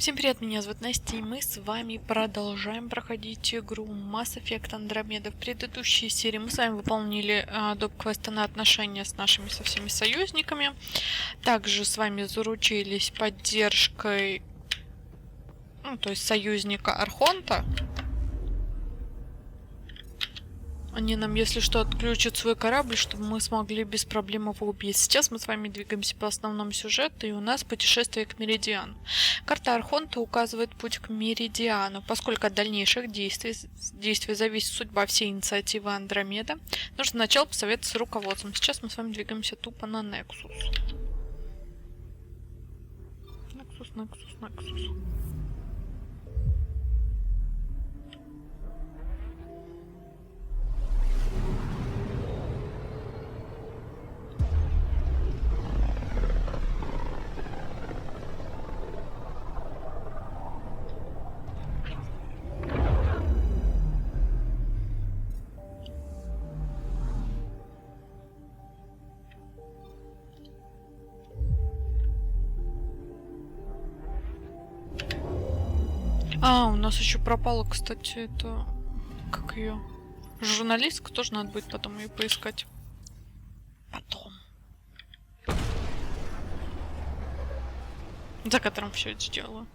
Всем привет, меня зовут Настя, и мы с вами продолжаем проходить игру Mass Effect Andromeda. В предыдущей серии мы с вами выполнили доп-квесты на отношения с нашими со всеми союзниками. Также с вами заручились поддержкой, то есть союзника Архонта. Они нам, если что, отключат свой корабль, чтобы мы смогли без проблем его убить. Сейчас мы с вами двигаемся по основному сюжету, и у нас путешествие к Меридиану. Карта Архонта указывает путь к Меридиану. Поскольку от дальнейших действий зависит судьба всей инициативы Андромеда, нужно сначала посоветоваться с руководством. Сейчас мы с вами двигаемся тупо на Нексус. Нексус. У нас еще пропала, кстати, это... Как ее? Журналистка, тоже надо будет потом ее поискать. Потом. За которым все это сделала.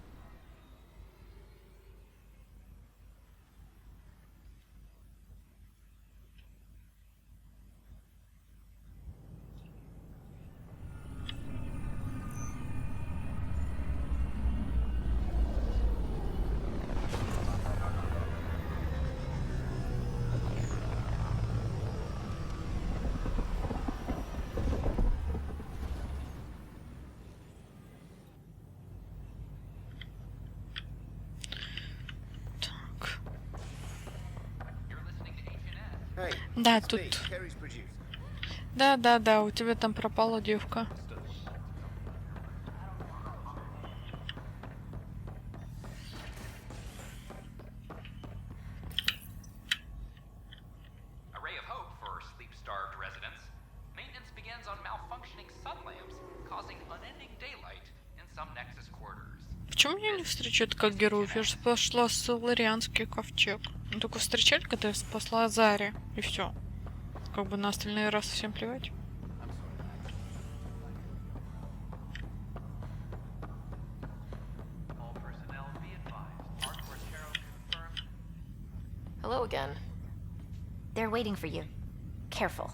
Да, тут... Да, у тебя там пропала девка. Почему меня не встречают как героев? Я же спасла Соларианский ковчег. Ну, только встречали, когда я спасла Азари, и все. Как бы на остальные раз всем плевать. Hello again. They're waiting for you. Careful.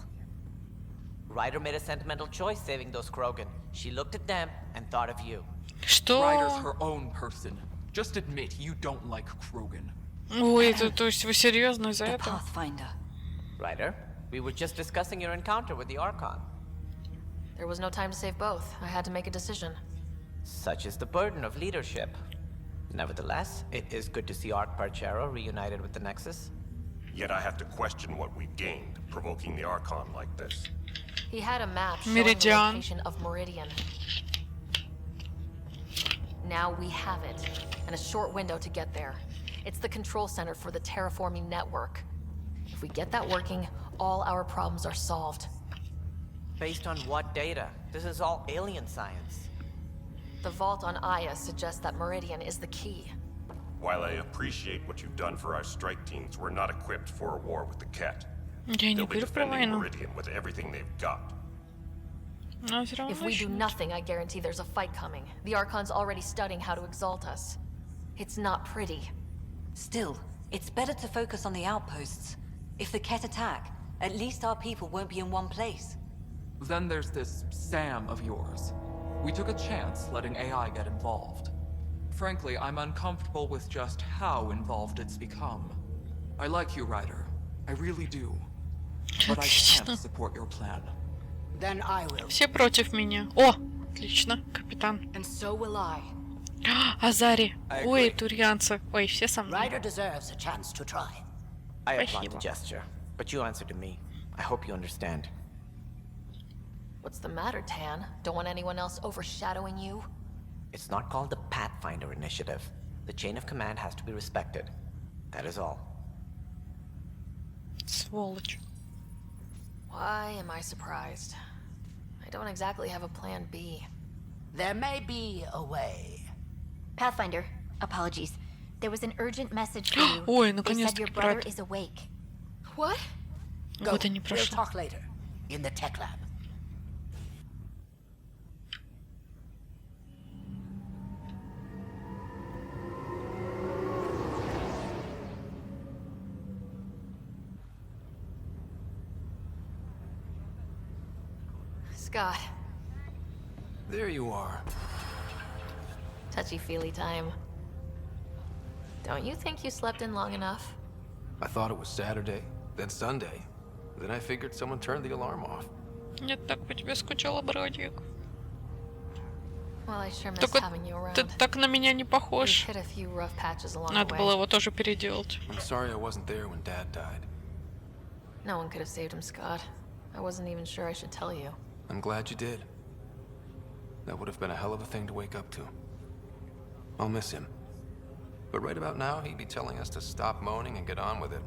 Ryder made a sentimental choice saving those Krogan. She looked at them and thought of you. Что? Ryder's her own person. Just admit you don't like Krogan. Ой, то есть вы серьезно из-за этого? Ryder, we were just discussing your encounter with the Archon. There was no time to save both. I had to make a decision. Such is the burden of leadership. Nevertheless, it is good to see Arc Parchero reunited with the Nexus. Yet I have to question what we've gained, provoking the Archon like this. He had a map showing the location of Meridian. Now we have it, and a short window to get there. It's the control center for the terraforming network. If we get that working, all our problems are solved. Based on what data? This is all alien science. The vault on Aya suggests that Meridian is the key. While I appreciate what you've done for our strike teams, we're not equipped for a war with the Ket. Я не They'll be говорю про defending войну. Meridian with everything they've got. Но все равно If we do еще... nothing, I guarantee there's a fight coming. The Archon's already studying how to exalt us. It's not pretty. Still, it's better to focus on the outposts. If the Ket attack, at least our people won't be in one place. Then there's this Sam of yours. We took a chance letting AI get involved. Frankly, I'm uncomfortable with just how involved it's become. I like you, Ryder. I really do. But I can't support your plan. Then I will. Все против меня. О, отлично, капитан. And so will I. Азари. Ой, турьянцы. Ой, все со мной. Ryder deserves a chance to try. I applaud the gesture, but you answer to me. I hope you understand. What's the matter, Tan? Don't want anyone else overshadowing you? It's not called the Pathfinder Initiative. The chain of command has to be respected. That is all. Сволочь. Why am I surprised? I don't exactly have a plan B. There may be a way. Pathfinder, apologies. There was an urgent message for you. Ой, They said наконец-то your brother брат. is awake. What? Вот и не We'll прошло. talk later. In the tech lab. Scott. There you are. Touchy-feely time. Don't you think you slept in long enough? I thought it was Saturday, then Sunday. Then I figured someone turned the alarm off. Я так по тебе скучала, братик. Well, I sure miss Только having you around. ты так на меня не We've похож. hit a few rough patches along Надо the было way. его тоже переделать. I'm sorry I wasn't there when Dad died. No one could have saved him, Scott. I wasn't even sure I should tell you. I'm glad you did. That would have been a hell of a thing to wake up to. I'll miss him. But right about now, he'd be telling us to stop moaning and get on with it.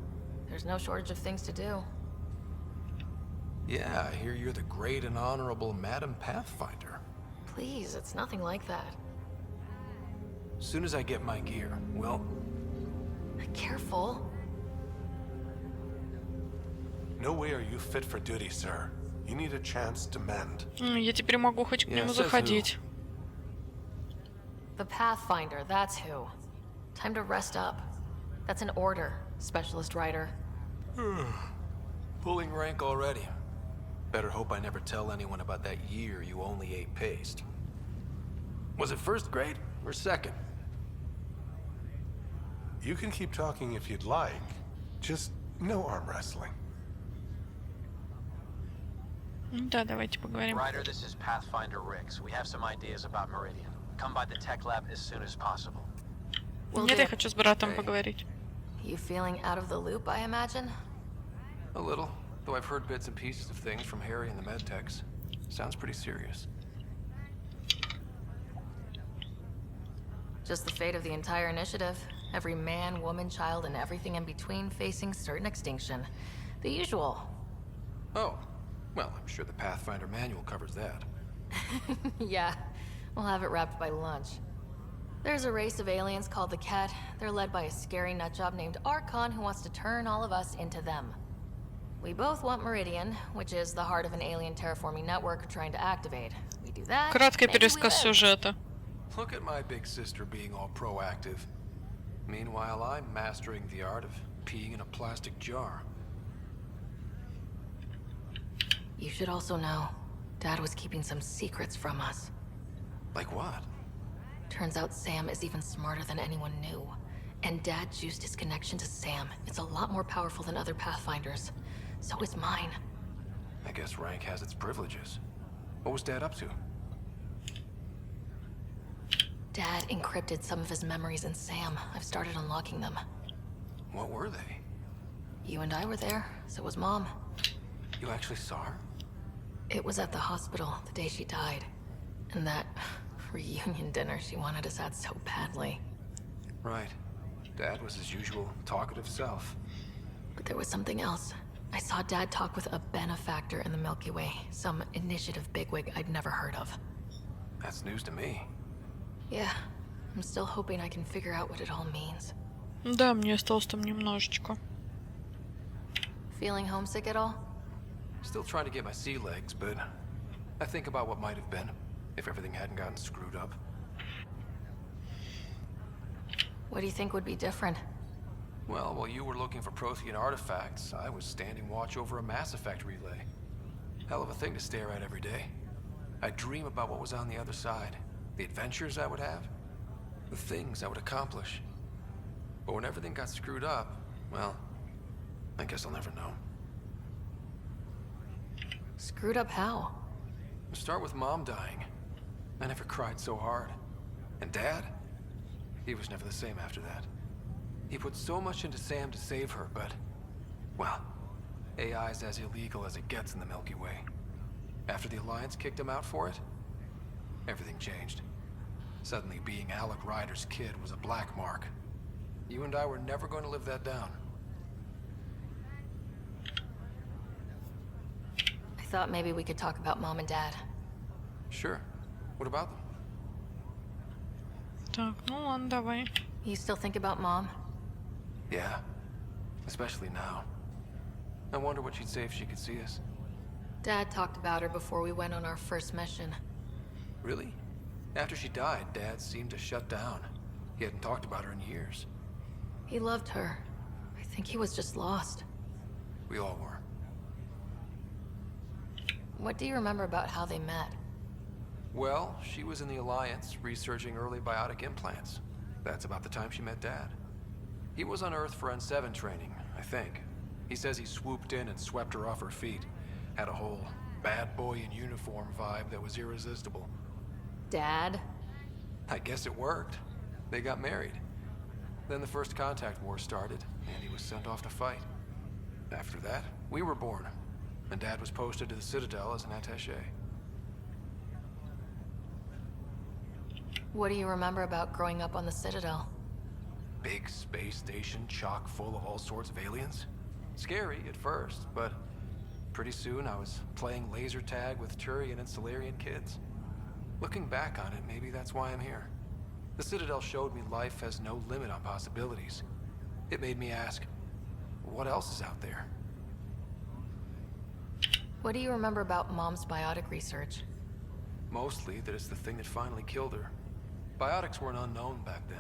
There's no shortage of things to do. Yeah, I hear you're the great and honorable Madam Pathfinder. Please, it's nothing like that. As soon as I get my gear, well, Careful. No way are you fit for duty, sir. You need a chance to mend. Я теперь могу хоть к Я нему сразу. заходить. The Pathfinder, that's who. Time to rest up. That's an order, Specialist Writer. pulling rank already. Better hope I never tell anyone about that year you only ate paste. Was it first grade or second? You can keep talking if you'd like. Just no arm wrestling. Да, давайте поговорим. Ryder, this is Pathfinder Rix. We have some ideas about Meridian. Come by the tech lab as soon as possible. Will Нет, do. я хочу с братом поговорить. You feeling out of the loop, I imagine? A little, though I've heard bits and pieces of things from Harry and the medtechs. Sounds pretty serious. Just the fate of the entire initiative. Every man, woman, child, and everything in between facing certain extinction. The usual. Oh, well, I'm sure the Pathfinder manual covers that. Yeah, we'll have it wrapped by lunch. There's a race of aliens called the Ket. They're led by a scary nutjob named Archon who wants to turn all of us into them. We both want Meridian, which is the heart of an alien terraforming network we're trying to activate. We do that. Краткий maybe we пересказ live. сюжета. Look at my big sister being all proactive. Meanwhile, I'm mastering the art of peeing in a plastic jar. You should also know, Dad was keeping some secrets from us. Like what? Turns out Sam is even smarter than anyone knew. And Dad juiced his connection to Sam. It's a lot more powerful than other Pathfinders. So is mine. I guess rank has its privileges. What was Dad up to? Dad encrypted some of his memories in Sam. I've started unlocking them. What were they? You and I were there, so was Mom. You actually saw her? It was at the hospital the day she died. And that reunion dinner she wanted us at so badly. Right. Dad was his usual talkative self. But there was something else. I saw Dad talk with a benefactor in the Milky Way. Some initiative bigwig I'd never heard of. That's news to me. Yeah, I'm still hoping I can figure out what it all means. Да, мне осталось там немножечко. Feeling homesick at all? Still trying to get my sea legs, but I think about what might have been if everything hadn't gotten screwed up. What do you think would be different? Well, while you were looking for Prothean artifacts, I was standing watch over a Mass Effect relay. Hell of a thing to stare at every day. I dream about what was on the other side, the adventures I would have, the things I would accomplish. But when everything got screwed up, well, I guess I'll never know. Screwed up how? Start with Mom dying. I never cried so hard. And Dad? He was never the same after that. He put so much into Sam to save her, but... well, AI's as illegal as it gets in the Milky Way. After the Alliance kicked him out for it, everything changed. Suddenly being Alec Ryder's kid was a black mark. You and I were never going to live that down. I thought maybe we could talk about Mom and Dad. Sure. What about them? Так, ну ладно, давай. You still think about Mom? Yeah. Especially now. I wonder what she'd say if she could see us. Dad talked about her before we went on our first mission. Really? After she died, Dad seemed to shut down. He hadn't talked about her in years. He loved her. I think he was just lost. We all were. What do you remember about how they met? Well, she was in the Alliance, researching early biotic implants. That's about the time she met Dad. He was on Earth for N7 training, I think. He says he swooped in and swept her off her feet. Had a whole bad boy in uniform vibe that was irresistible. Dad? I guess it worked. They got married. Then the First Contact War started, and he was sent off to fight. After that, we were born, and Dad was posted to the Citadel as an attaché. What do you remember about growing up on the Citadel? Big space station chock full of all sorts of aliens. Scary at first, but pretty soon I was playing laser tag with Turian and Solarian kids. Looking back on it, maybe that's why I'm here. The Citadel showed me life has no limit on possibilities. It made me ask, what else is out there? What do you remember about Mom's biotic research? Mostly that it's the thing that finally killed her. Biotics weren't unknown back then.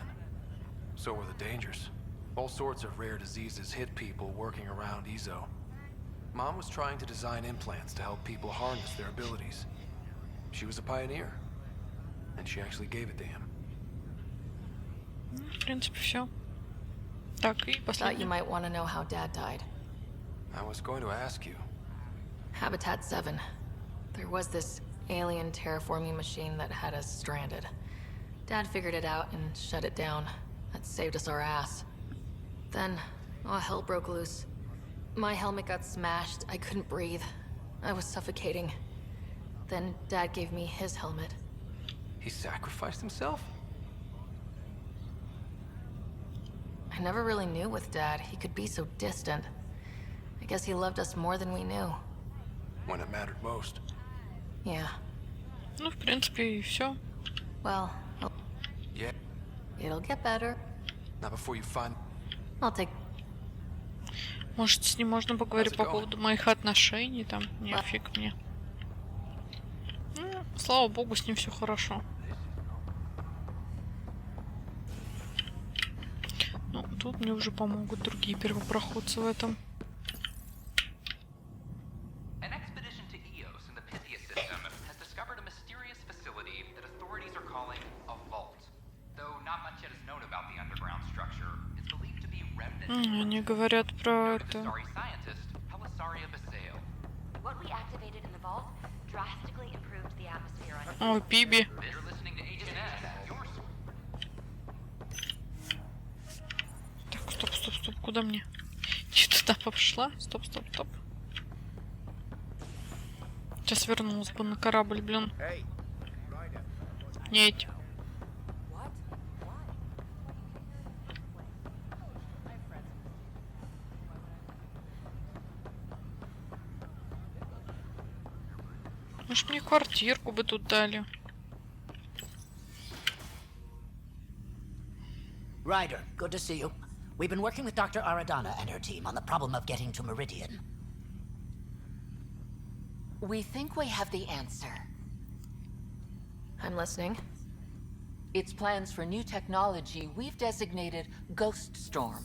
So were the dangers. All sorts of rare diseases hit people working around EZO. Mom was trying to design implants to help people harness their abilities. She was a pioneer. And she actually gave it to him. В принципе, все. Так, и Thought you последний. might want to know how Dad died. I was going to ask you. Habitat 7. There was this alien terraforming machine that had us stranded. Dad figured it out and shut it down. That saved us our ass. Then, all hell broke loose. My helmet got smashed. I couldn't breathe. I was suffocating. Then Dad gave me his helmet. He sacrificed himself? I never really knew with Dad. He could be so distant. I guess he loved us more than we knew. When it mattered most. Yeah. Ну, в принципе, и все. Well, Yeah. it'll get better. Not before you find... I'll take... Может, с ним можно поговорить How's it по going? поводу моих отношений там? Не, фиг мне. Ну, слава богу, с ним все хорошо. Ну, тут мне уже помогут другие первопроходцы в этом. An expedition to Eos in the Pythia system has discovered a mysterious facility that authorities are calling a vault. Though not much yet is known about the underground structure, it's believed to be remnants. Они говорят про Noted это. Asari scientist Pelisaria Baseo. What we activated in the vault drastically improved the atmosphere on Ой, Биби. You're listening to HNS. Yours. Так, стоп, куда мне? Че туда пошла? Стоп. Сейчас вернулась бы на корабль, блин. Нет. Может, мне квартирку бы тут дали. Ryder, good to see you. We've been working with Dr. Aradana and her team on the problem of getting to Meridian. We think we have the answer. I'm listening. It's plans for new technology we've designated Ghost Storm.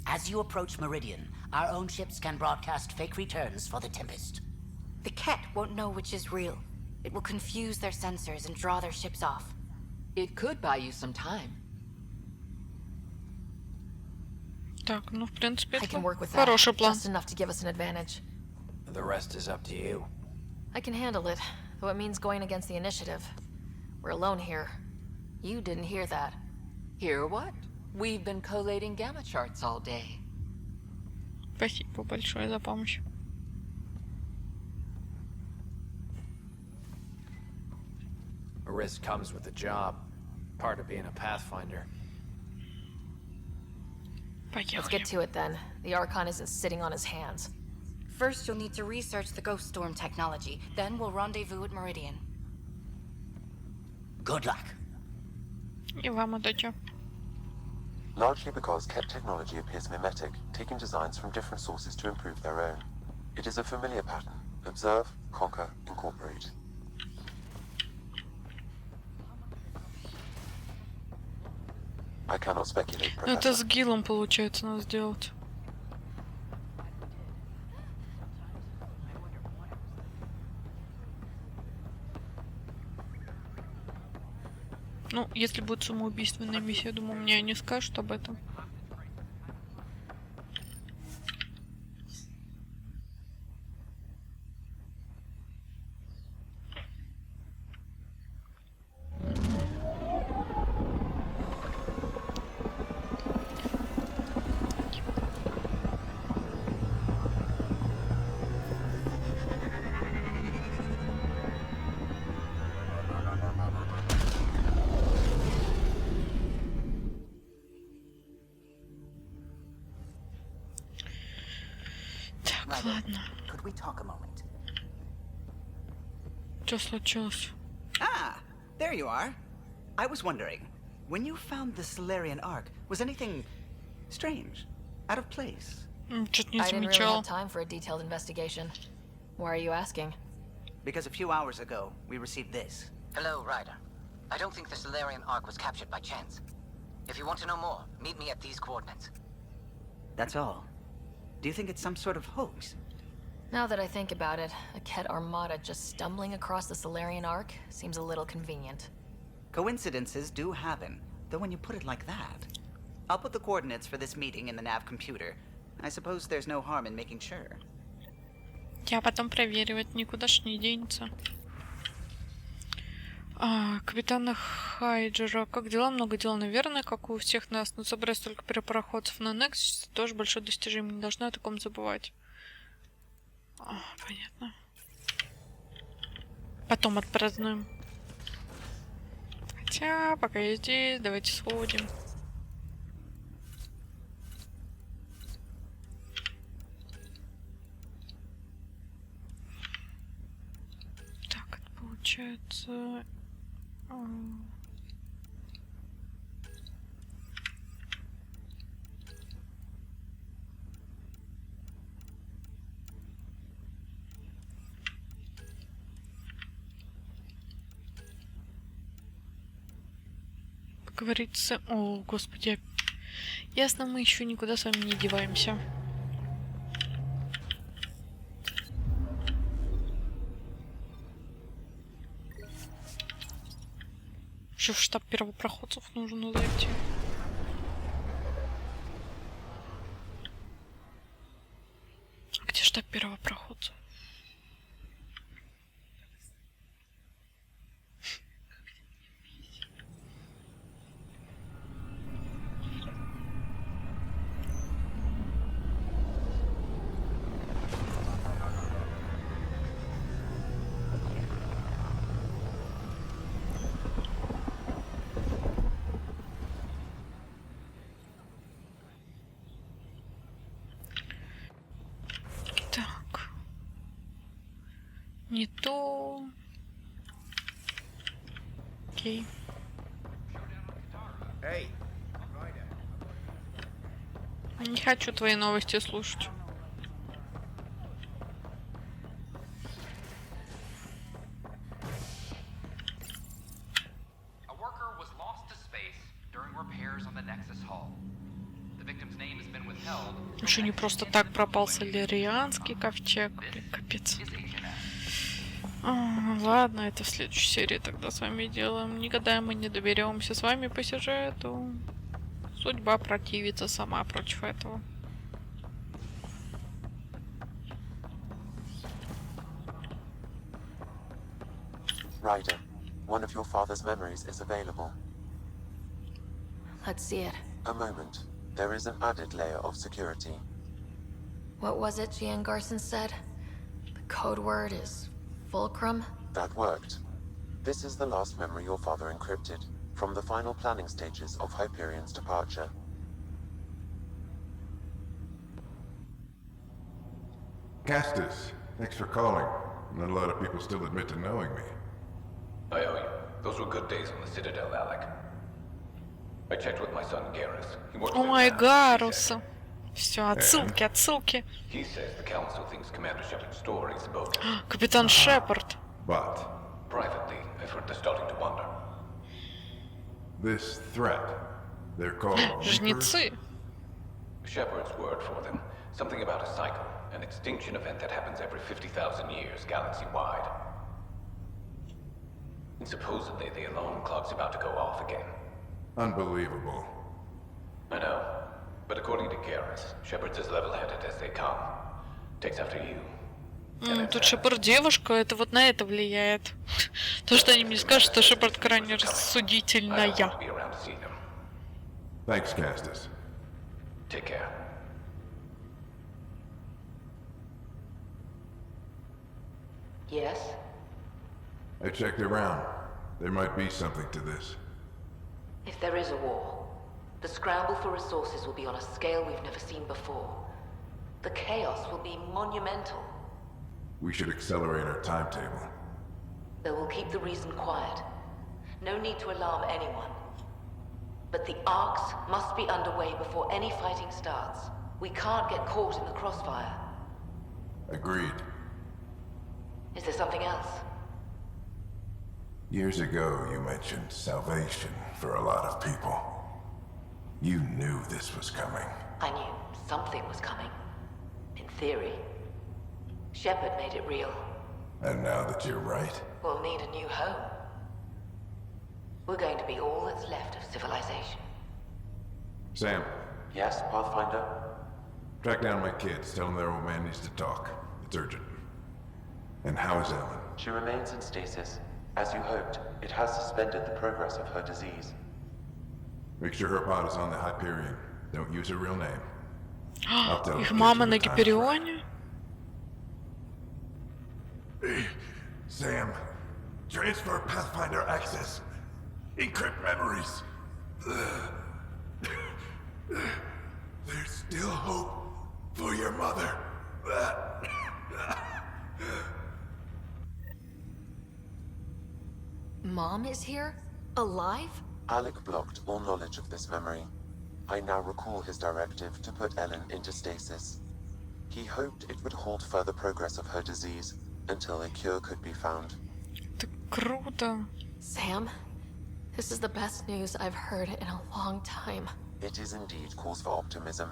As you approach Meridian, our own ships can broadcast fake returns for the Tempest. The Ket won't know which is real. It will confuse their sensors and draw their ships off. It could buy you some time. Так, ну, в принципе, I can это work with that. хороший план. Just enough to give us an advantage. The rest is up to you. I can handle it, though it means going against the initiative. We're alone here. You didn't hear that. Hear what? We've been collating gamma charts all day. Спасибо большое за помощь. A risk comes with the job. Part of being a Pathfinder. Let's get to it then. The Archon isn't sitting on his hands. First, you'll need to research the Ghost Storm technology. Then we'll rendezvous at Meridian. Good luck. И вам удачи. Largely because Ket technology appears mimetic, taking designs from different sources to improve their own. It is a familiar pattern. Observe, conquer, incorporate. I cannot speculate, Professor. Это с Гилом, получается, надо сделать. Ну, если будет самоубийственная миссия, я думаю, мне не скажут об этом. Так, ладно. Could we talk a moment? Что случилось? Ah, there you are. I was wondering, when you found the Solarian Ark, was anything strange, out of place? Что-то не I didn't really замечал. have time for a detailed investigation. Why are you asking? Because a few hours ago, we received this. Hello, Ryder. I don't think the Solarian Ark was captured by chance. If you want to know more, meet me at these coordinates. That's all. Do you think it's some sort of hoax? Now that I think about it, a Ket armada just stumbling across the Solarian Ark seems a little convenient. Coincidences do happen, though when you put it like that. I'll put the coordinates for this meeting in the nav computer. I suppose there's no harm in making sure. Я потом проверивать, никуда ж не денется. Капитана Хайджера. Как дела? Много дел, наверное, как у всех нас. Но собрать столько первопроходцев на Nexus тоже большое достижение. Не должна о таком забывать. Понятно. Потом отпразднуем. Хотя, пока я здесь, давайте сходим. Так, это получается... Поговорить с... О, господи. Ясно, мы еще никуда с вами не деваемся. Еще в штаб первопроходцев нужно зайти. А где штаб первопроходцев? Не то. Окей. Не хочу твои новости слушать. A worker was lost to space during repairs on the Nexus Hull. The victim's name has been withheld. Еще не просто так пропал соларианский ковчег. Блин, капец. Ладно, это в следующей серии тогда с вами делаем. Никогда мы не доберемся с вами по сюжету. Судьба противится сама против этого. Ryder, one of your father's memories is available. Let's see it. A moment. There is an added layer of security. What was it Gian Garson said? The code word is Fulcrum? That worked. This is the last memory your father encrypted, from the final planning stages of Hyperion's departure. Castus, thanks for calling. Not a lot of people still admit to knowing me. I owe you. Those were good days on the Citadel, Alec. I checked with my son Garrus. He works Ой, at Гаруса. Все, отсылки, отсылки. He says the council thinks Commander Shepard's story is bogus. Капитан Шепард. But Privately, I've heard they're starting to wonder. this threat, they're called Жнецы. Shepard's word for them. Something about a cycle, an extinction event that happens every 50,000 years, galaxy-wide. And supposedly the alarm clock's about to go off again. Unbelievable. I know. But according to Garrus, Shepard's as level-headed as they come. Takes after you. Тут Шепард девушка, это вот на это влияет. То, что они мне скажут, что Шепард крайне рассудительная. Thanks, Castus. Take care. Yes? I checked around. There might be something to this. If there is a war, the scramble for resources will be on a scale we've never seen before. The chaos will be monumental. We should accelerate our timetable. They will keep the reason quiet. No need to alarm anyone. But the arcs must be underway before any fighting starts. We can't get caught in the crossfire. Agreed. Is there something else? Years ago, you mentioned salvation for a lot of people. You knew this was coming. I knew something was coming. In theory. Shepard made it real. And now that you're right, We'll need a new home. We're going to be all that's left of civilization. Sam, Yes, Pathfinder? track down my kids. Tell them their old man needs to talk. It's urgent. And how is Ellen? She remains in stasis. As you hoped, it has suspended the progress of her disease. Make sure her pod is on the Hyperion. Don't use her real name. I'll tell Их her мама на to get you the time Гиперионе? frame. Sam, transfer Pathfinder access. Encrypt memories. There's still hope for your mother. Mom is here? Alive? Alec blocked all knowledge of this memory. I now recall his directive to put Ellen into stasis. He hoped it would halt further progress of her disease until a cure could be found. Круто. Sam, this is the best news I've heard in a long time. It is indeed cause for optimism,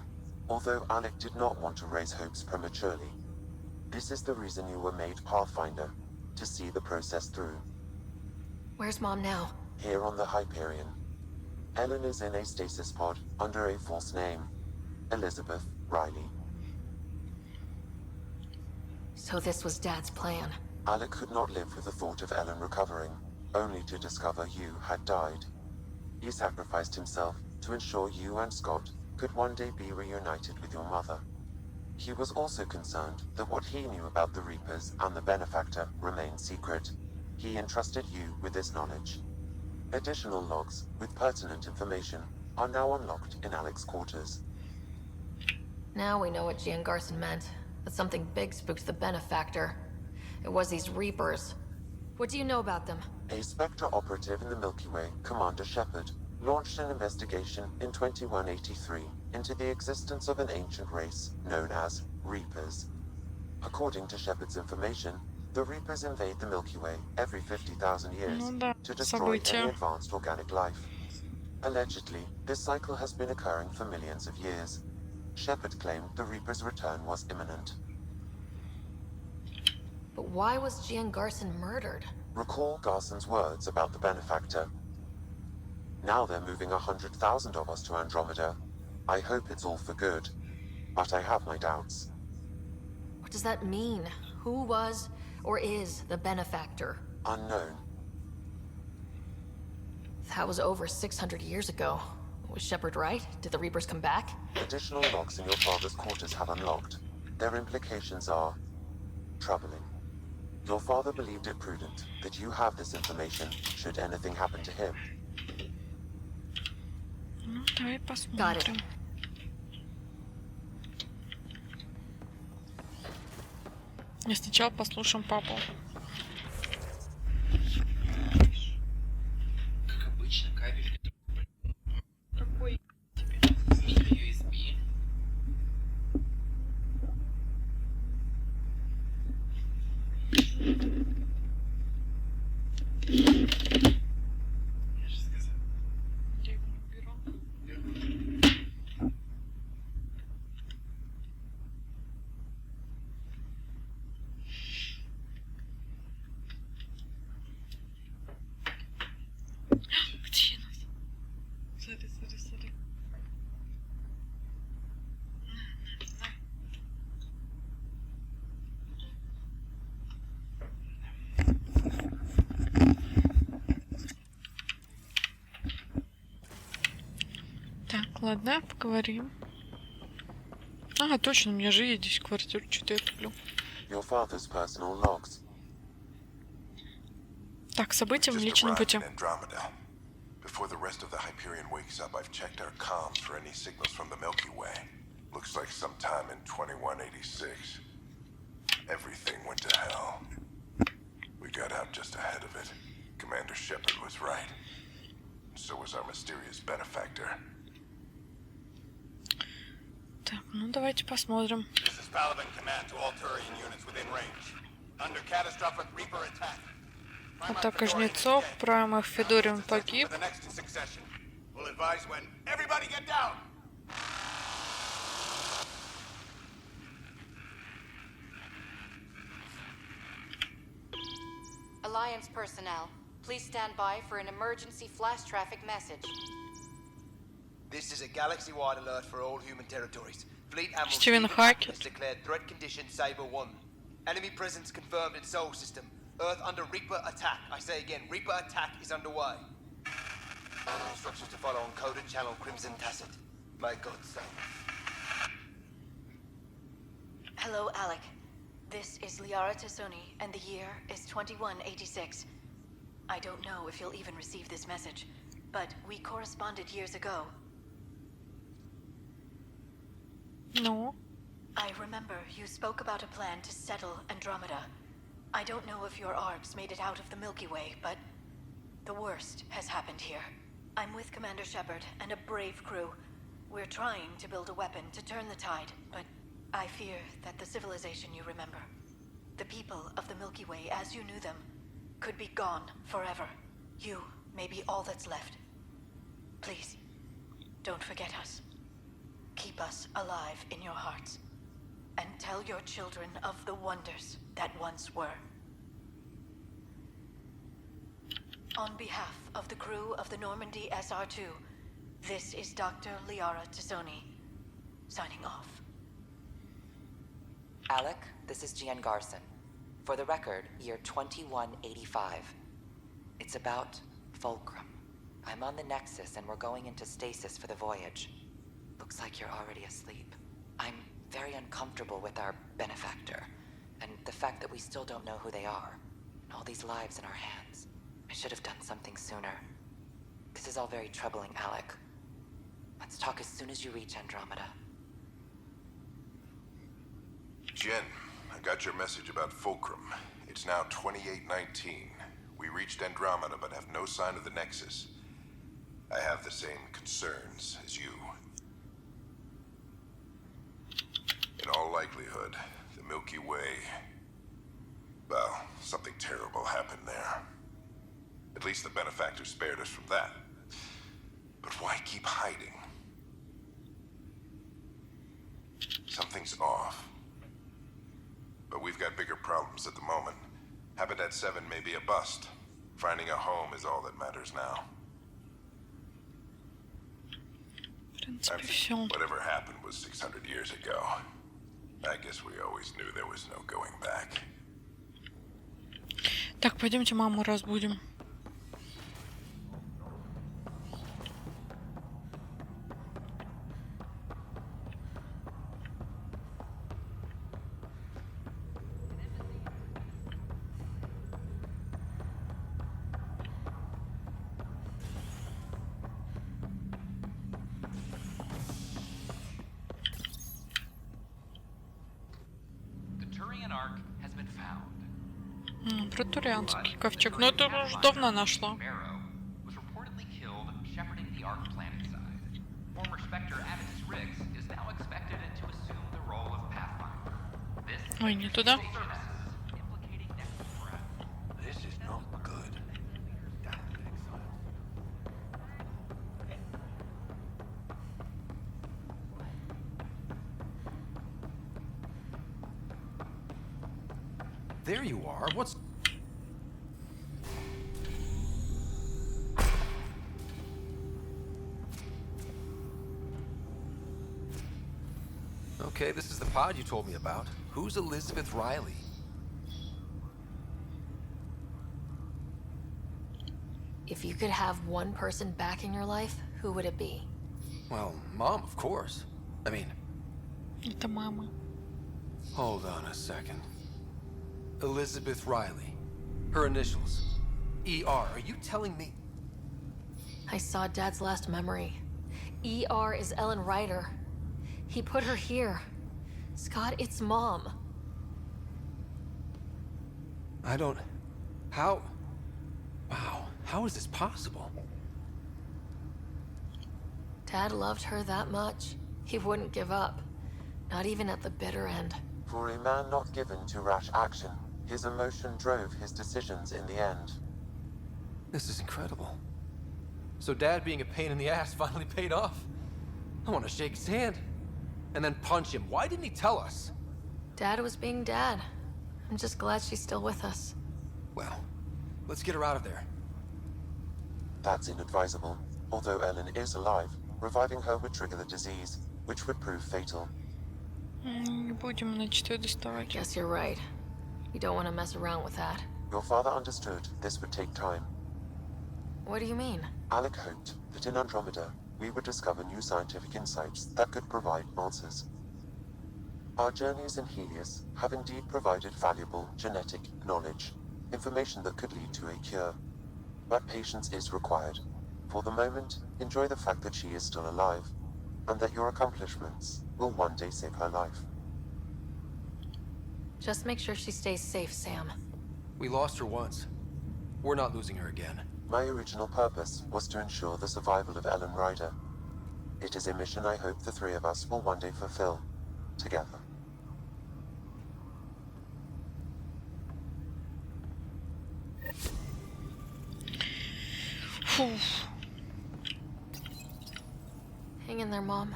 although Alec did not want to raise hopes prematurely. This is the reason you were made Pathfinder, to see the process through. Where's Mom now? Here on the Hyperion. Ellen is in a stasis pod under a false name, Elizabeth Riley. So this was Dad's plan. Alec could not live with the thought of Ellen recovering, only to discover you had died. He sacrificed himself to ensure you and Scott could one day be reunited with your mother. He was also concerned that what he knew about the Reapers and the Benefactor remained secret. He entrusted you with this knowledge. Additional logs with pertinent information are now unlocked in Alec's quarters. Now we know what Gian Garson meant. That something big spooked the Benefactor. It was these Reapers. What do you know about them? A Spectre operative in the Milky Way, Commander Shepard, launched an investigation in 2183 into the existence of an ancient race known as Reapers. According to Shepard's information, the Reapers invade the Milky Way every 50,000 years to destroy any advanced organic life. Allegedly, this cycle has been occurring for millions of years. Shepard claimed the Reapers' return was imminent. But why was Gian Garson murdered? Recall Garson's words about the Benefactor. Now they're moving 100,000 of us to Andromeda. I hope it's all for good, but I have my doubts. What does that mean? Who was or is the Benefactor? Unknown. That was over 600 years ago. Was Shepard right? Did the Reapers come back? Additional logs in your father's quarters have unlocked. Their implications are troubling. Your father believed it prudent that you have this information should anything happen to him. Ну, давай посмотрим. И сначала послушаем папу. Так, ладно, поговорим. Ага, точно, у меня же есть здесь квартира, что-то я туплю. Your father's personal logs. Так, события в Млечном Пути. Andromeda. Before the rest of the Hyperion wakes up, I've checked our comms for any signals from the Milky Way. Looks like sometime in 2186. Everything went to hell. We got out just ahead of it. Commander Shepard was right. So was our mysterious benefactor. Так, ну давайте посмотрим. This is Paladin command to all Turian units within range. Under catastrophic Reaper attack. Атака жнецов, Праймах Федориум погиб. We'll advise when everybody get down. Alliance personnel, please stand by for an emergency flash traffic message. This is a galaxy-wide alert for all human territories. Fleet Admiral Стивен Хакет. has declared threat condition Saber 1. Enemy presence confirmed in Sol System. Earth under Reaper attack. I say again, Reaper attack is underway. Instructions to follow on coded channel Crimson Tacit. May God save. Hello, Alec. This is Liara Tassoni, and the year is 2186. I don't know if you'll even receive this message, but we corresponded years ago. No. I remember you spoke about a plan to settle Andromeda. I don't know if your arcs made it out of the Milky Way, but the worst has happened here. I'm with Commander Shepard and a brave crew. We're trying to build a weapon to turn the tide, but I fear that the civilization you remember, the people of the Milky Way as you knew them, could be gone forever. You may be all that's left. Please, don't forget us. Keep us alive in your hearts. And tell your children of the wonders that once were. On behalf of the crew of the Normandy SR2, this is Dr. Liara Tassoni, signing off. Alec, this is Gian Garson. For the record, year 2185. It's about Fulcrum. I'm on the Nexus and we're going into stasis for the voyage. Looks like you're already asleep. I'm very uncomfortable with our benefactor, and the fact that we still don't know who they are, and all these lives in our hands. I should have done something sooner. This is all very troubling, Alec. Let's talk as soon as you reach Andromeda. Jen, I got your message about Fulcrum. It's now 2819. We reached Andromeda but have no sign of the Nexus. I have the same concerns as you. In all likelihood, the Milky Way... well, something terrible happened there. At least the benefactor spared us from that. But why keep hiding? Something's off. But we've got bigger problems at the moment. Habitat 7 may be a bust. Finding a home is all that matters now. I think whatever happened was 600 years ago. I guess we always knew there was no going back. Так, пойдемте маму разбудим. Протурианский ковчег. Ну это уже давно нашла. Ой, не туда. there you are. What's... Okay, this is the pod you told me about. Who's Elizabeth Riley? If you could have one person back in your life, who would it be? Well, Mom, of course. I mean... Это мама. Hold on a second. Elizabeth Riley. Her initials. ER. Are you telling me... I saw Dad's last memory. ER is Ellen Ryder. He put her here. Scott, it's Mom. I don't... How... Wow. How is this possible? Dad loved her that much. He wouldn't give up. Not even at the bitter end. For a man not given to rash action, his emotion drove his decisions in the end. This is incredible. So Dad being a pain in the ass finally paid off? I want to shake his hand. And then punch him. Why didn't he tell us? Dad was being Dad. I'm just glad she's still with us. Well, let's get her out of there. That's inadvisable. Although Ellen is alive, reviving her would trigger the disease, which would prove fatal. Не будем, значит, ее доставать. Guess you're right. You don't want to mess around with that. Your father understood this would take time. What do you mean? Alec hoped that in Andromeda, we would discover new scientific insights that could provide answers. Our journeys in Helios have indeed provided valuable genetic knowledge, information that could lead to a cure. But patience is required. For the moment, enjoy the fact that she is still alive, and that your accomplishments will one day save her life. Just make sure she stays safe, Sam. We lost her once. We're not losing her again. My original purpose was to ensure the survival of Ellen Ryder. It is a mission I hope the three of us will one day fulfill, together. Hang in there, Mom.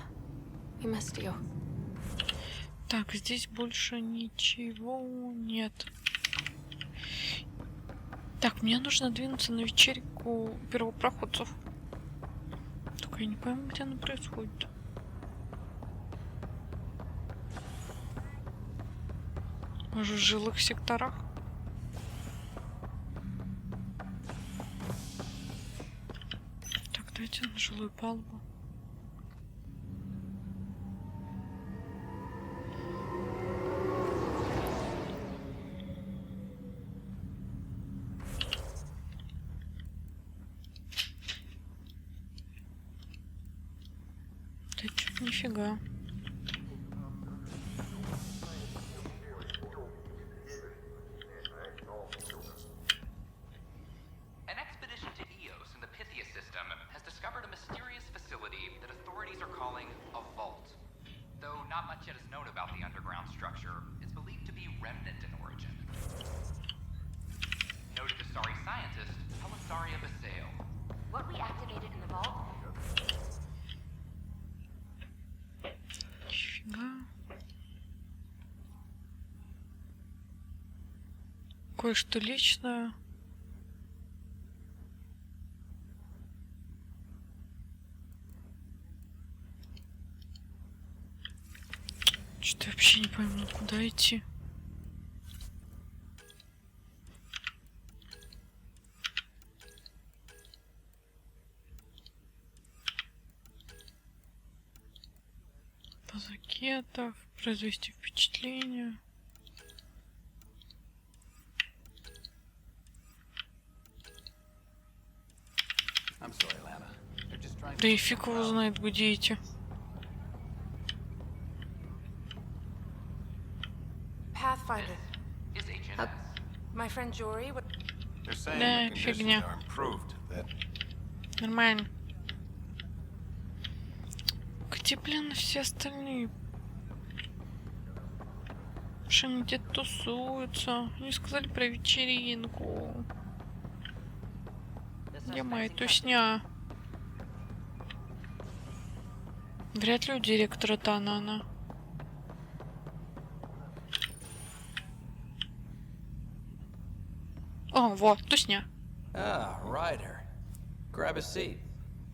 We missed you. Так, здесь больше ничего нет. Так, мне нужно двинуться на вечеринку первопроходцев. Только я не пойму, где она происходит. Может, в жилых секторах? Так, дайте на жилую палубу. Да чё, нифига. An expedition to Eos in the Pythia system has discovered a mysterious facility that authorities are calling a vault. Though not much yet is known about the underground structure, it's believed to be remnant in origin. Noted Asari scientist Pelisaria Basale. What we activated in the vault? Нифига. Кое-что личное. Что-то я вообще не пойму, куда идти. Пазакетов, произвести впечатление. Да и фиг его знает, где эти. Pathfinder. My friend Jory. They're saying Да, the conditions фигня. are improved, that Нормально. Где, блин, все остальные? Что они где-то тусуются? Они сказали про вечеринку. Где моя тусня? Вряд ли у директора Танана. О, во, тусня. Ah, Ryder. Grab a seat.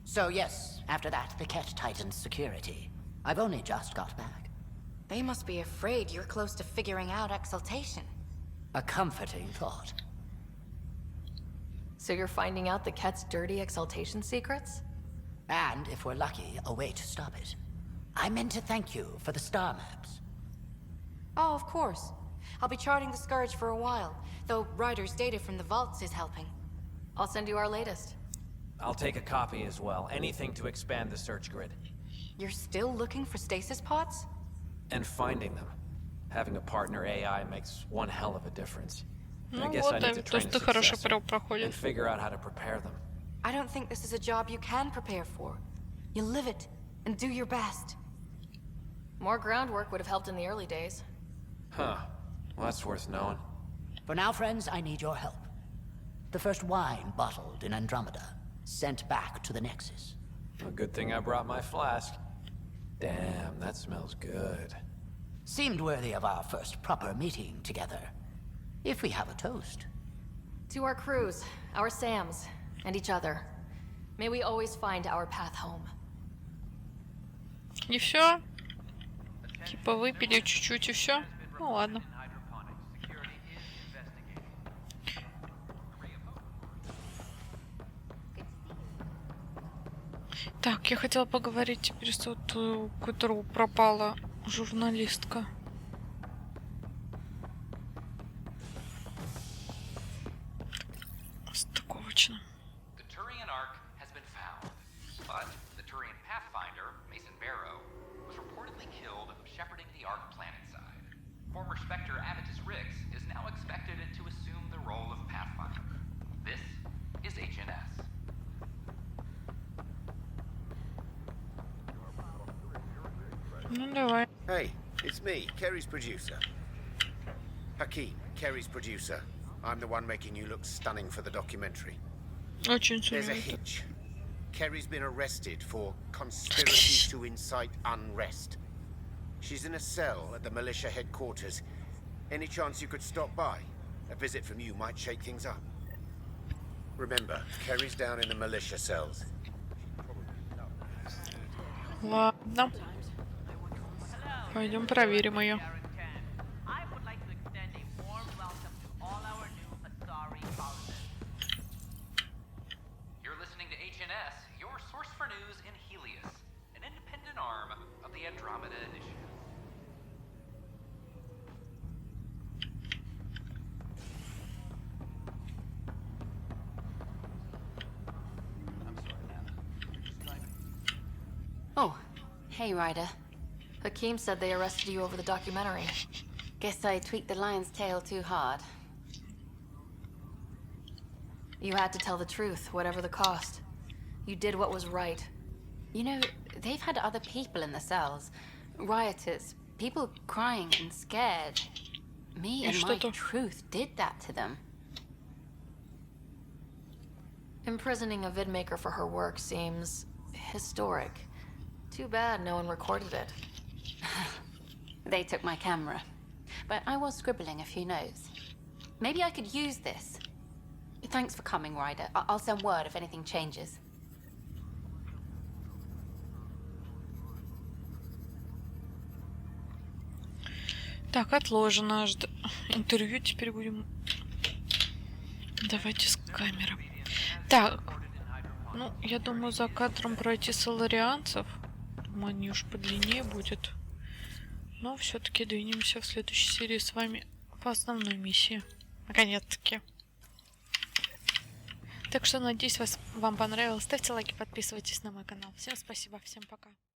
So yes, after that, the Ket tightens security. I've only just got back. They must be afraid you're close to figuring out exaltation. A comforting thought. So you're finding out the Ket's dirty exaltation secrets? And, if we're lucky, a way to stop it. I meant to thank you for the star maps. Oh, of course. I'll be charting the Scourge for a while, though Ryder's data from the vaults is helping. I'll send you our latest. I'll take a copy as well. Anything to expand the search grid. You're still looking for stasis pods? And finding them. Having a partner AI makes one hell of a difference. I Ну guess вот, I need to Дэвид, train то, a что ты хорошо successor проходит. and figure out how to prepare them. I don't think this is a job you can prepare for. You live it, and do your best. More groundwork would have helped in the early days. Huh. Well, that's worth knowing. For now, friends, I need your help. The first wine bottled in Andromeda, sent back to the Nexus. A good thing I brought my flask. Damn, that smells good. Seemed worthy of our first proper meeting together. If we have a toast. To our crews, our Sams, and each other. May we always find our path home. И все? Типа выпили чуть-чуть и все? Ну ладно. Так, я хотела поговорить теперь с вот, у которого пропала журналистка. Стыковочно. The Turian Ark has been found, but the Turian Pathfinder, Mason Barrow, was reportedly killed shepherding the Ark planetside. Former Spectre Avitus Rix is now expected to assume the role of Pathfinder. This is HNS. Ну давай. Hey, it's me, Kerry's producer. Hakeem, Kerry's producer. I'm the one making you look stunning for the documentary. Очень There's a сильно. hitch. Kerry's been arrested for conspiracy to incite unrest. She's in a cell at the militia headquarters. Any chance you could stop by? A visit from you might shake things up. Remember, Kerry's down in the militia cells. Ладно. Пойдем проверим ее. You're listening to HNS, your source for news in Helios, an independent arm of the Andromeda Initiative. Oh, hey, Ryder. Hakeem said they arrested you over the documentary. Guess I tweaked the lion's tail too hard. You had to tell the truth, whatever the cost. You did what was right. You know, they've had other people in the cells. Rioters, people crying and scared. Me and my truth did that to them. Imprisoning a vidmaker for her work seems historic. Too bad no one recorded it. They took my camera. But I was scribbling a few notes. Maybe I could use this. Thanks for coming, Ryder. I'll send word if anything changes. Так, отложено. Интервью теперь будем. Давайте с камеры. Так. Ну, я думаю, за кадром пройти соларианцев. Думаю, они уж подлиннее будет. Но все-таки двинемся в следующей серии с вами по основной миссии. Наконец-таки. Так что, надеюсь, вам понравилось. Ставьте лайки, подписывайтесь на мой канал. Всем спасибо, всем пока.